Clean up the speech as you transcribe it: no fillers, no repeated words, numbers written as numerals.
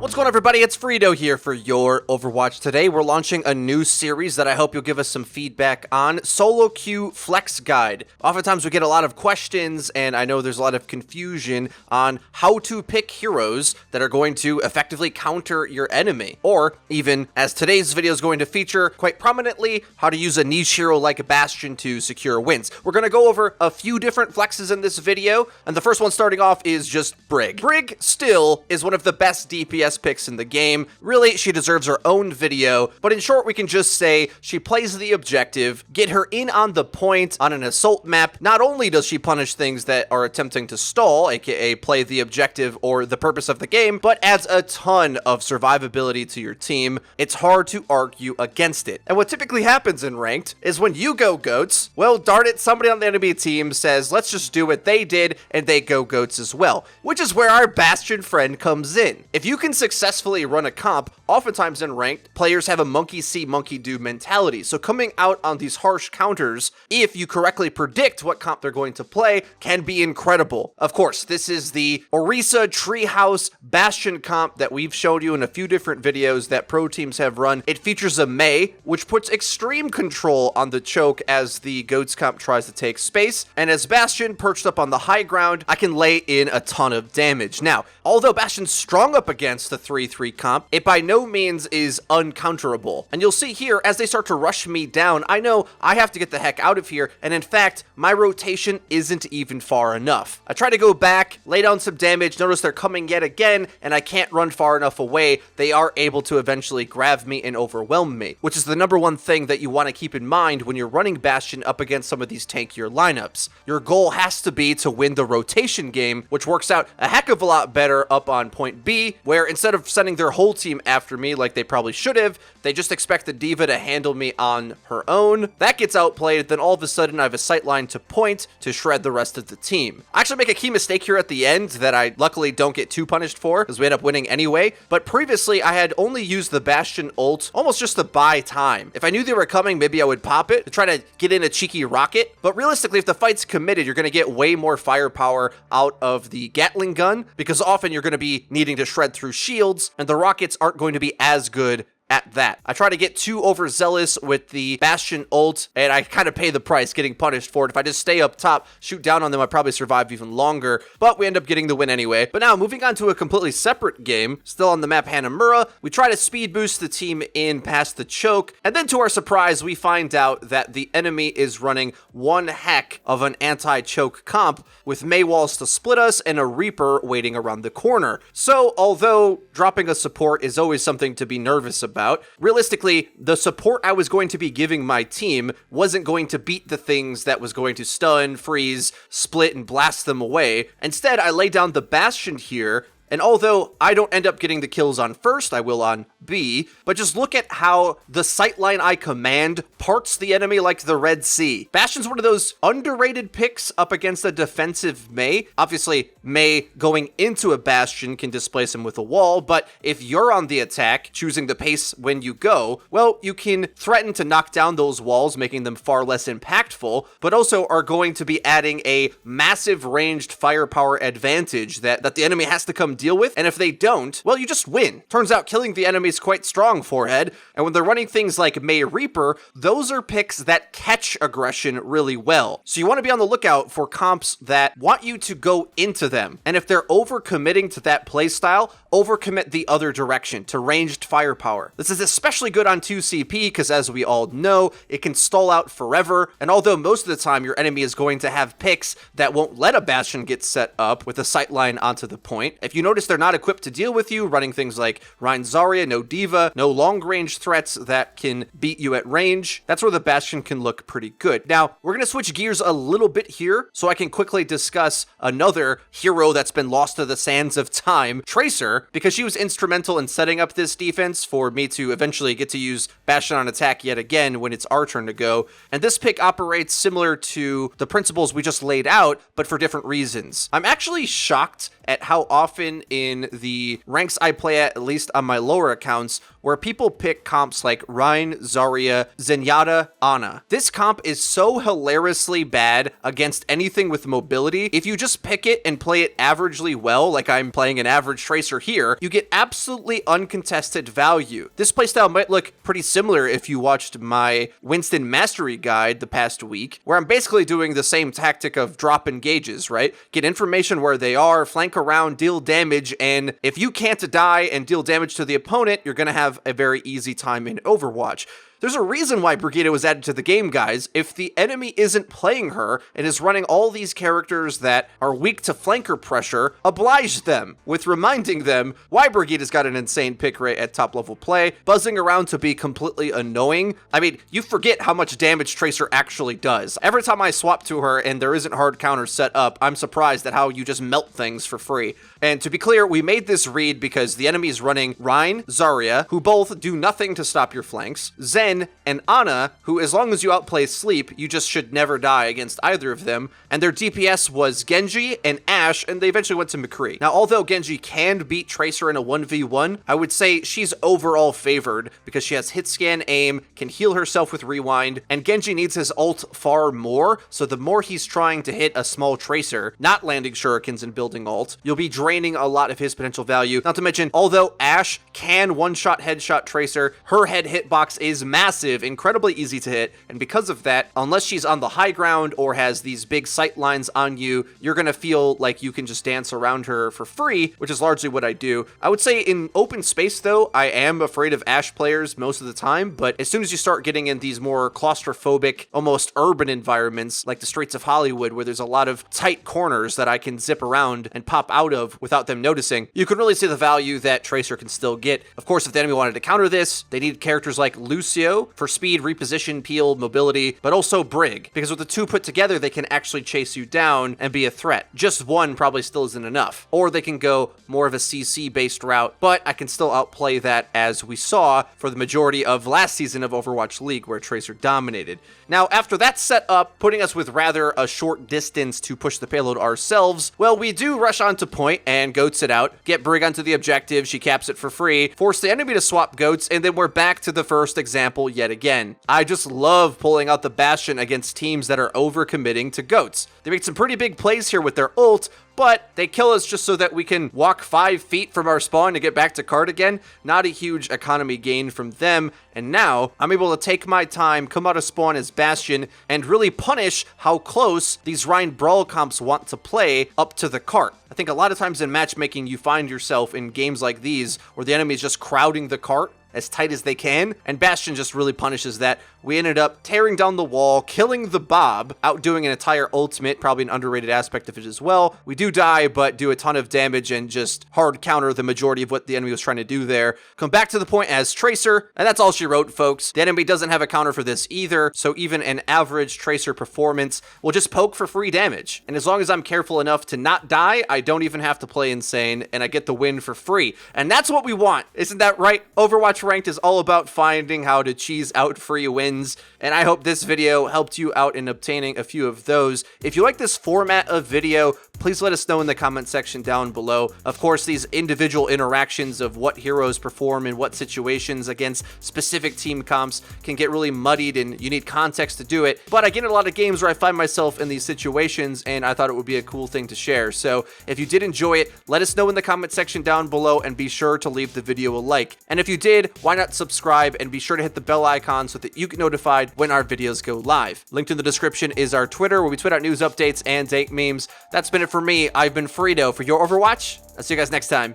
What's going on, everybody? It's FREEDO here for Your Overwatch. Today, we're launching a new series that I hope you'll give us some feedback on, Solo Queue Flex Guide. Oftentimes, we get a lot of questions, and I know there's a lot of confusion on how to pick heroes that are going to effectively counter your enemy. Or, even, as today's video is going to feature quite prominently, how to use a niche hero like Bastion to secure wins. We're going to go over a few different flexes in this video, and the first one starting off is just Brig. Brig still is one of the best DPS picks in the game. Really, she deserves her own video, but in short, we can just say she plays the objective, get her in on the point on an assault map. Not only does she punish things that are attempting to stall, aka play the objective or the purpose of the game, but adds a ton of survivability to your team. It's hard to argue against it. And what typically happens in ranked is when you go goats, well, darn it, somebody on the enemy team says, let's just do what they did, and they go goats as well, which is where our Bastion friend comes in. If you can successfully run a comp, oftentimes in ranked, players have a monkey see, monkey do mentality. So coming out on these harsh counters, if you correctly predict what comp they're going to play, can be incredible. Of course, this is the Orisa Treehouse Bastion comp that we've showed you in a few different videos that pro teams have run. It features a Mei, which puts extreme control on the choke as the goats comp tries to take space. And as Bastion perched up on the high ground, I can lay in a ton of damage. Now, although Bastion's strong up against the 3-3 comp, it by no means is uncounterable. And you'll see here, as they start to rush me down, I know I have to get the heck out of here, and in fact, my rotation isn't even far enough. I try to go back, lay down some damage, notice they're coming yet again, and I can't run far enough away. They are able to eventually grab me and overwhelm me, which is the number one thing that you want to keep in mind when you're running Bastion up against some of these tankier lineups. Your goal has to be to win the rotation game, which works out a heck of a lot better up on point B, where instead of sending their whole team after me like they probably should have, they just expect the diva to handle me on her own. That gets outplayed, then all of a sudden I have a sight line to point to shred the rest of the team. I actually make a key mistake here at the end that I luckily don't get too punished for, because we end up winning anyway, but previously I had only used the Bastion ult almost just to buy time. If I knew they were coming, maybe I would pop it to try to get in a cheeky rocket, but realistically, if the fight's committed, you're going to get way more firepower out of the Gatling gun, because often you're going to be needing to shred through shields, and the rockets aren't going to be as good at that. I try to get too overzealous with the Bastion ult, and I kind of pay the price getting punished for it. If I just stay up top, shoot down on them, I'd probably survive even longer, but we end up getting the win anyway. But now, moving on to a completely separate game, still on the map Hanamura, we try to speed boost the team in past the choke, and then to our surprise, we find out that the enemy is running one heck of an anti-choke comp with Mei walls to split us and a Reaper waiting around the corner. So, although dropping a support is always something to be nervous about, realistically, the support I was going to be giving my team wasn't going to beat the things that was going to stun, freeze, split, and blast them away. Instead, I lay down the Bastion here, and although I don't end up getting the kills on first, I will on B, but just look at how the sightline I command parts the enemy like the Red Sea. Bastion's one of those underrated picks up against a defensive Mei. Obviously, Mei going into a Bastion can displace him with a wall, but if you're on the attack, choosing the pace when you go, well, you can threaten to knock down those walls, making them far less impactful, but also are going to be adding a massive ranged firepower advantage that the enemy has to come deal with, and if they don't, well, you just win. Turns out killing the enemy is quite strong, forehead, and when they're running things like Mei Reaper, those are picks that catch aggression really well. So you want to be on the lookout for comps that want you to go into them, and if they're overcommitting to that playstyle, overcommit the other direction to ranged firepower. This is especially good on 2CP because, as we all know, it can stall out forever, and although most of the time your enemy is going to have picks that won't let a Bastion get set up with a sightline onto the point, if you notice they're not equipped to deal with you, running things like Rein Zarya, no diva, no long-range threats that can beat you at range, that's where the Bastion can look pretty good. Now, we're going to switch gears a little bit here so I can quickly discuss another hero that's been lost to the sands of time, Tracer, because she was instrumental in setting up this defense for me to eventually get to use Bastion on attack yet again when it's our turn to go. And this pick operates similar to the principles we just laid out, but for different reasons. I'm actually shocked at how often in the ranks I play at least on my lower account, accounts where people pick comps like Rein, Zarya, Zenyatta, Ana. This comp is so hilariously bad against anything with mobility. If you just pick it and play it averagely well, like I'm playing an average Tracer here, you get absolutely uncontested value. This playstyle might look pretty similar if you watched my Winston Mastery Guide the past week, where I'm basically doing the same tactic of drop engages, right? Get information where they are, flank around, deal damage, and if you can't die and deal damage to the opponent, you're gonna have a very easy time in Overwatch. There's a reason why Brigitte was added to the game, guys. If the enemy isn't playing her and is running all these characters that are weak to flanker pressure, oblige them with reminding them why Brigitte has got an insane pick rate at top level play, buzzing around to be completely annoying. I mean, you forget how much damage Tracer actually does. Every time I swap to her and there isn't hard counters set up, I'm surprised at how you just melt things for free. And to be clear, we made this read because the enemy is running Rein, Zarya, who both do nothing to stop your flanks, Zen, and Ana, who as long as you outplay Sleep, you just should never die against either of them, and their DPS was Genji and Ashe, and they eventually went to McCree. Now, although Genji can beat Tracer in a 1v1, I would say she's overall favored because she has hit scan aim, can heal herself with rewind, and Genji needs his ult far more, so the more he's trying to hit a small Tracer, not landing shurikens and building ult, you'll be draining a lot of his potential value. Not to mention, although Ashe can one-shot headshot Tracer, her head hitbox is massive, incredibly easy to hit, and because of that, unless she's on the high ground or has these big sight lines on you, you're gonna feel like you can just dance around her for free, which is largely what I do. I would say in open space, though, I am afraid of Ashe players most of the time, but as soon as you start getting in these more claustrophobic, almost urban environments, like the streets of Hollywood, where there's a lot of tight corners that I can zip around and pop out of without them noticing, you can really see the value that Tracer can still get. Of course, if the enemy wanted to counter this, they need characters like Lucio for speed, reposition, peel, mobility, but also Brig, because with the two put together, they can actually chase you down and be a threat. Just one probably still isn't enough. Or they can go more of a CC-based route, but I can still outplay that, as we saw for the majority of last season of Overwatch League, where Tracer dominated. Now, after that set up, putting us with rather a short distance to push the payload ourselves, well, we do rush onto point and goats it out, get Brig onto the objective, she caps it for free, force the enemy to swap goats, and then we're back to the first example yet again. I just love pulling out the Bastion against teams that are overcommitting to goats. They make some pretty big plays here with their ult, but they kill us just so that we can walk 5 feet from our spawn to get back to cart again. Not a huge economy gain from them, and now I'm able to take my time, come out of spawn as Bastion, and really punish how close these Rein Brawl comps want to play up to the cart. I think a lot of times in matchmaking, you find yourself in games like these where the enemy is just crowding the cart as tight as they can, and Bastion just really punishes that. We ended up tearing down the wall, killing the Bob, outdoing an entire ultimate, probably an underrated aspect of it as well. We do die, but do a ton of damage and just hard counter the majority of what the enemy was trying to do there. Come back to the point as Tracer, and that's all she wrote, folks. The enemy doesn't have a counter for this either, so even an average Tracer performance will just poke for free damage. And as long as I'm careful enough to not die, I don't even have to play insane, and I get the win for free. And that's what we want. Isn't that right? Overwatch Ranked is all about finding how to cheese out free wins, and I hope this video helped you out in obtaining a few of those. If you like this format of video, please let us know in the comment section down below. Of course, these individual interactions of what heroes perform in what situations against specific team comps can get really muddied, and you need context to do it, but I get in a lot of games where I find myself in these situations, and I thought it would be a cool thing to share. So if you did enjoy it, let us know in the comment section down below, and be sure to leave the video a like. And if you did, why not subscribe and be sure to hit the bell icon so that you get notified when our videos go live. Linked in the description is our Twitter, where we tweet out news updates and dank memes. That's been it for me. I've been FREEDO for Your Overwatch. I'll see you guys next time.